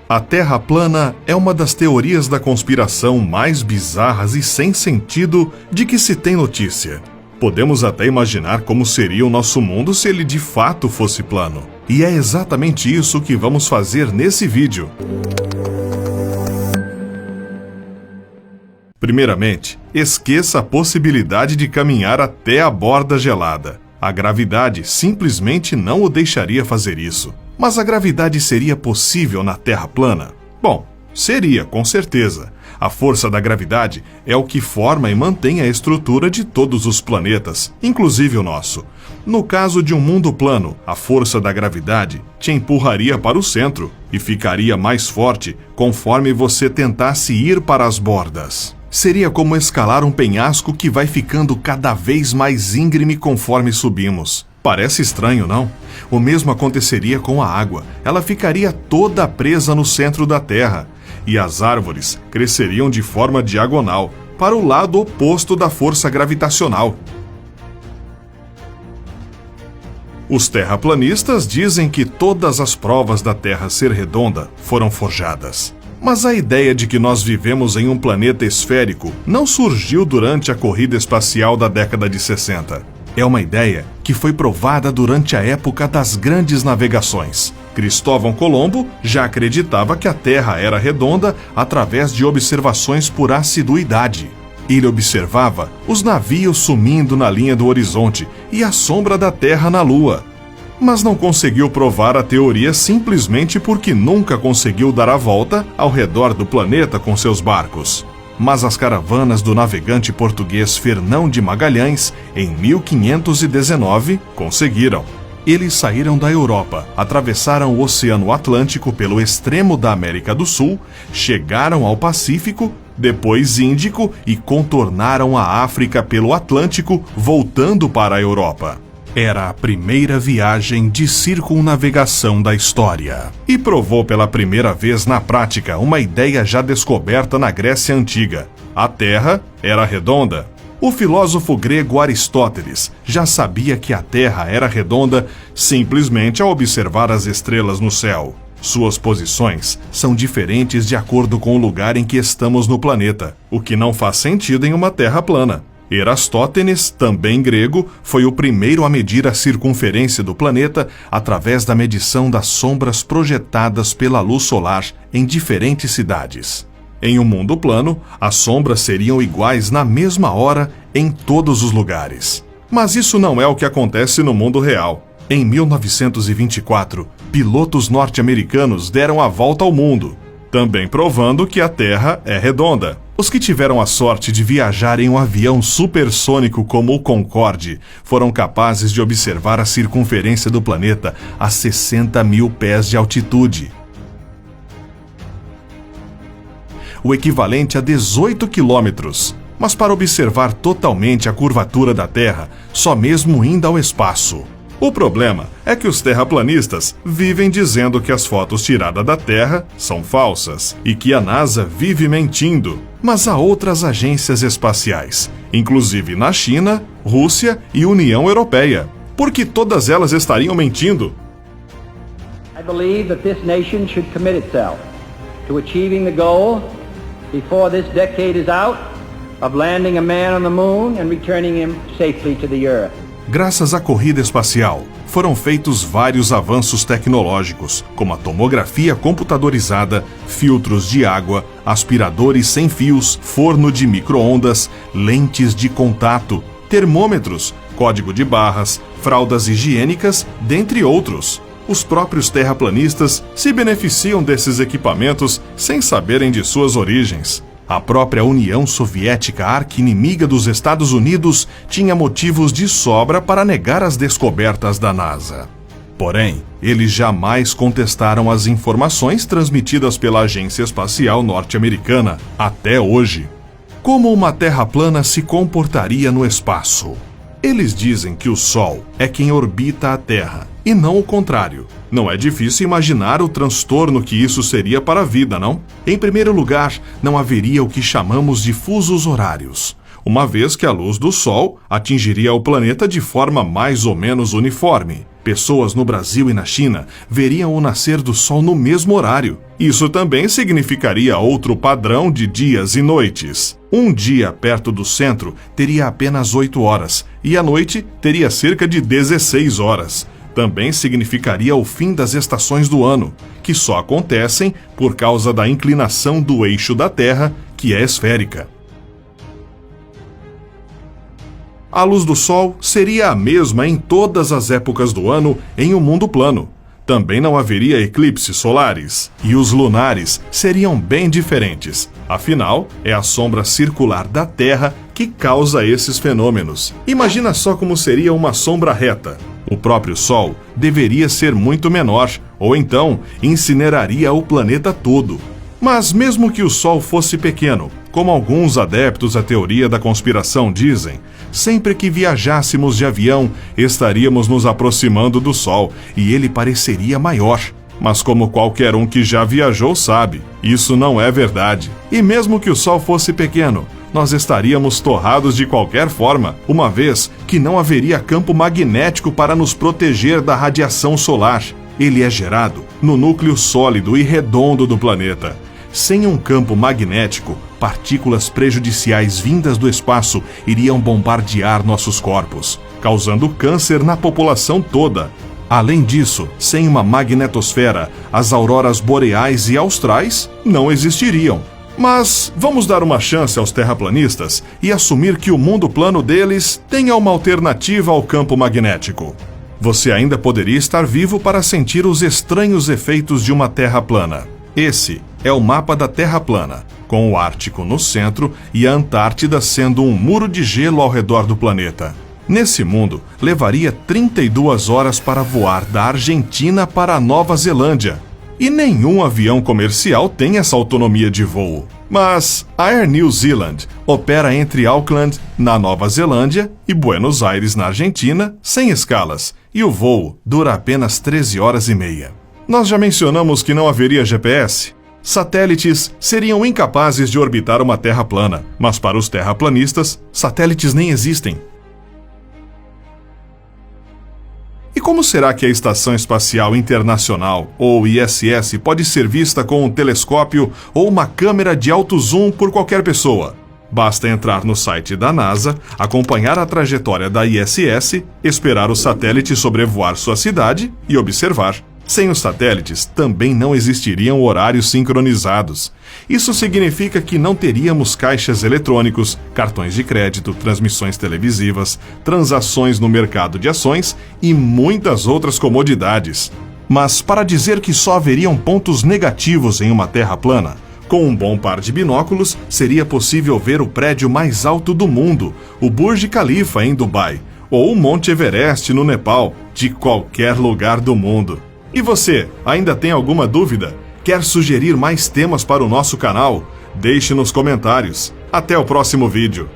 A Terra plana é uma das teorias da conspiração mais bizarras e sem sentido de que se tem notícia. Podemos até imaginar como seria o nosso mundo se ele de fato fosse plano. E é exatamente isso que vamos fazer nesse vídeo. Primeiramente, esqueça a possibilidade de caminhar até a borda gelada. A gravidade simplesmente não o deixaria fazer isso. Mas a gravidade seria possível na Terra plana? Bom, seria, com certeza. A força da gravidade é o que forma e mantém a estrutura de todos os planetas, inclusive o nosso. No caso de um mundo plano, a força da gravidade te empurraria para o centro e ficaria mais forte conforme você tentasse ir para as bordas. Seria como escalar um penhasco que vai ficando cada vez mais íngreme conforme subimos. Parece estranho, não? O mesmo aconteceria com a água. Ela ficaria toda presa no centro da Terra. E as árvores cresceriam de forma diagonal, para o lado oposto da força gravitacional. Os terraplanistas dizem que todas as provas da Terra ser redonda foram forjadas. Mas a ideia de que nós vivemos em um planeta esférico não surgiu durante a corrida espacial da década de 60. É uma ideia que foi provada durante a época das grandes navegações. Cristóvão Colombo já acreditava que a Terra era redonda através de observações por assiduidade. Ele observava os navios sumindo na linha do horizonte e a sombra da Terra na Lua. Mas não conseguiu provar a teoria simplesmente porque nunca conseguiu dar a volta ao redor do planeta com seus barcos. Mas as caravanas do navegante português Fernão de Magalhães, em 1519, conseguiram. Eles saíram da Europa, atravessaram o Oceano Atlântico pelo extremo da América do Sul, chegaram ao Pacífico, depois Índico e contornaram a África pelo Atlântico, voltando para a Europa. Era a primeira viagem de circunnavegação da história. E provou pela primeira vez na prática uma ideia já descoberta na Grécia Antiga. A Terra era redonda. O filósofo grego Aristóteles já sabia que a Terra era redonda simplesmente ao observar as estrelas no céu. Suas posições são diferentes de acordo com o lugar em que estamos no planeta, o que não faz sentido em uma Terra plana. Erastótenes, também grego, foi o primeiro a medir a circunferência do planeta através da medição das sombras projetadas pela luz solar em diferentes cidades. Em um mundo plano, as sombras seriam iguais na mesma hora em todos os lugares. Mas isso não é o que acontece no mundo real. Em 1924, pilotos norte-americanos deram a volta ao mundo, também provando que a Terra é redonda. Os que tiveram a sorte de viajar em um avião supersônico como o Concorde foram capazes de observar a circunferência do planeta a 60 mil pés de altitude. O equivalente a 18 quilômetros. Mas para observar totalmente a curvatura da Terra, só mesmo indo ao espaço. O problema é que os terraplanistas vivem dizendo que as fotos tiradas da Terra são falsas e que a NASA vive mentindo. Mas há outras agências espaciais, inclusive na China, Rússia e União Europeia. Por que todas elas estariam mentindo? I believe that this nation should commit itself to achieving the goal before this decade is out of landing a man on the moon and returning him safely to the earth. Graças à corrida espacial, foram feitos vários avanços tecnológicos, como a tomografia computadorizada, filtros de água, aspiradores sem fios, forno de micro-ondas, lentes de contato, termômetros, código de barras, fraldas higiênicas, dentre outros. Os próprios terraplanistas se beneficiam desses equipamentos sem saberem de suas origens. A própria União Soviética, arqui-inimiga dos Estados Unidos, tinha motivos de sobra para negar as descobertas da NASA. Porém, eles jamais contestaram as informações transmitidas pela Agência Espacial Norte-Americana, até hoje. Como uma Terra plana se comportaria no espaço? Eles dizem que o Sol é quem orbita a Terra, e não o contrário. Não é difícil imaginar o transtorno que isso seria para a vida, não? Em primeiro lugar, não haveria o que chamamos de fusos horários. uma vez que a luz do Sol atingiria o planeta de forma mais ou menos uniforme. Pessoas no Brasil e na China veriam o nascer do Sol no mesmo horário. Isso também significaria outro padrão de dias e noites. Um dia perto do centro teria apenas 8 horas e a noite teria cerca de 16 horas. Também significaria o fim das estações do ano, que só acontecem por causa da inclinação do eixo da Terra, que é esférica. A luz do Sol seria a mesma em todas as épocas do ano em um mundo plano. Também não haveria eclipses solares, e os lunares seriam bem diferentes. Afinal, é a sombra circular da Terra que causa esses fenômenos. Imagina só como seria uma sombra reta. O próprio Sol deveria ser muito menor, ou então incineraria o planeta todo. Mas mesmo que o Sol fosse pequeno, como alguns adeptos à teoria da conspiração dizem, sempre que viajássemos de avião, estaríamos nos aproximando do Sol e ele pareceria maior. Mas como qualquer um que já viajou sabe, isso não é verdade. E mesmo que o Sol fosse pequeno, nós estaríamos torrados de qualquer forma, uma vez que não haveria campo magnético para nos proteger da radiação solar. Ele é gerado no núcleo sólido e redondo do planeta. Sem um campo magnético, partículas prejudiciais vindas do espaço iriam bombardear nossos corpos, causando câncer na população toda. Além disso, sem uma magnetosfera, as auroras boreais e austrais não existiriam. Mas vamos dar uma chance aos terraplanistas e assumir que o mundo plano deles tenha uma alternativa ao campo magnético. Você ainda poderia estar vivo para sentir os estranhos efeitos de uma Terra plana. Esse é o mapa da Terra plana, com o Ártico no centro e a Antártida sendo um muro de gelo ao redor do planeta. Nesse mundo, levaria 32 horas para voar da Argentina para a Nova Zelândia. E nenhum avião comercial tem essa autonomia de voo. Mas a Air New Zealand opera entre Auckland, na Nova Zelândia, e Buenos Aires, na Argentina, sem escalas, e o voo dura apenas 13 horas e meia. Nós já mencionamos que não haveria GPS. Satélites seriam incapazes de orbitar uma Terra plana, mas para os terraplanistas, satélites nem existem. E como será que a Estação Espacial Internacional, ou ISS, pode ser vista com um telescópio ou uma câmera de alto zoom por qualquer pessoa? Basta entrar no site da NASA, acompanhar a trajetória da ISS, esperar o satélite sobrevoar sua cidade e observar. Sem os satélites, também não existiriam horários sincronizados. Isso significa que não teríamos caixas eletrônicos, cartões de crédito, transmissões televisivas, transações no mercado de ações e muitas outras comodidades. Mas para dizer que só haveriam pontos negativos em uma Terra plana, com um bom par de binóculos, seria possível ver o prédio mais alto do mundo, o Burj Khalifa em Dubai, ou o Monte Everest no Nepal, de qualquer lugar do mundo. E você, ainda tem alguma dúvida? Quer sugerir mais temas para o nosso canal? Deixe nos comentários. Até o próximo vídeo.